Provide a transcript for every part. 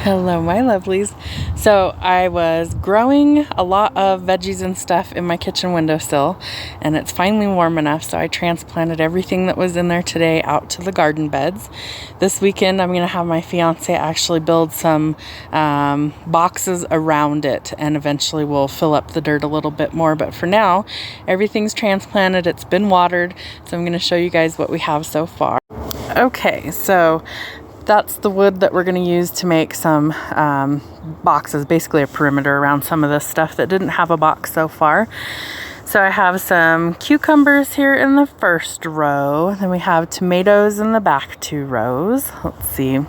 Hello my lovelies. So I was growing a lot of veggies and stuff in my kitchen windowsill, and it's finally warm enough, so I transplanted everything that was in there today out to the garden beds. This weekend I'm going to have my fiance actually build some boxes around it, and eventually we'll fill up the dirt a little bit more, but for now everything's transplanted, it's been watered, so I'm going to show you guys what we have so far. Okay, so that's the wood that we're going to use to make some boxes, basically a perimeter around some of this stuff that didn't have a box so far. So I have some cucumbers here in the first row, then we have tomatoes in the back 2 rows. Let's see,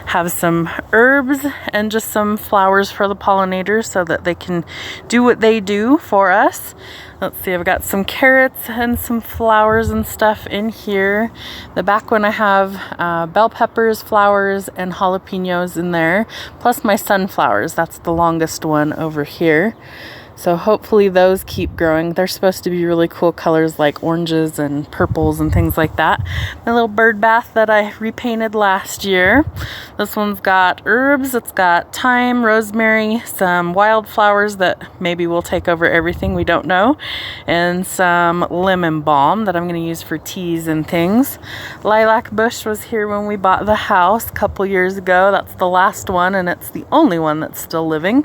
have some herbs and just some flowers for the pollinators so that they can do what they do for us. Let's see, I've got some carrots and some flowers and stuff in here. The back one I have bell peppers, flowers, and jalapenos in there, plus my sunflowers. That's the longest one over here. So hopefully those keep growing. They're supposed to be really cool colors like oranges and purples and things like that. My little bird bath that I repainted last year. This one's got herbs, it's got thyme, rosemary, some wildflowers that maybe will take over everything, we don't know, and some lemon balm that I'm going to use for teas and things. Lilac bush was here when we bought the house a couple years ago. That's the last one, and it's the only one that's still living.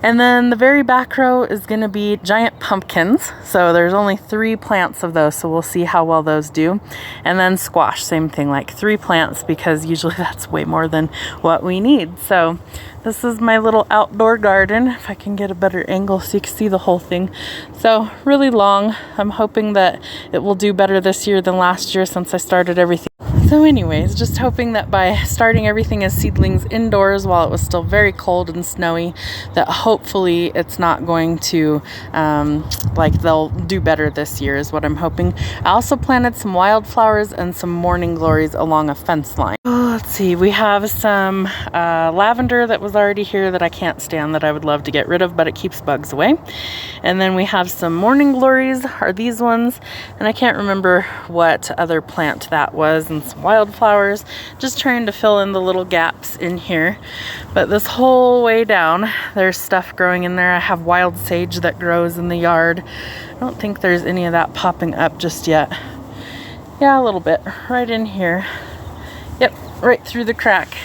And then the very back row is going to be giant pumpkins. So there's only 3 plants of those, so we'll see how well those do. And then squash, same thing, like 3 plants, because usually that's way more than what we need. So this is my little outdoor garden, if I can get a better angle so you can see the whole thing. So really long. I'm hoping that it will do better this year than last year since I started everything. So anyways, just hoping that by starting everything as seedlings indoors while it was still very cold and snowy, that hopefully it's not going to, like they'll do better this year is what I'm hoping. I also planted some wildflowers and some morning glories along a fence line. Oh, let's see, we have some lavender that was already here that I can't stand, that I would love to get rid of, but it keeps bugs away. And then we have some morning glories, are these ones, and I can't remember what other plant that was, and some wildflowers, just trying to fill in the little gaps in here. But this whole way down there's stuff growing in there. I have wild sage that grows in the yard. I don't think there's any of that popping up just yet. Yeah, a little bit right in here. Yep, right through the crack.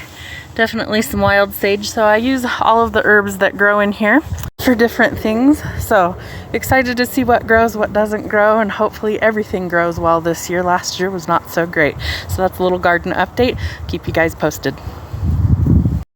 Definitely some wild sage. So I use all of the herbs that grow in here for different things. So excited to see what grows, what doesn't grow, and hopefully everything grows well this year. Last year was not so great. So that's a little garden update. Keep you guys posted.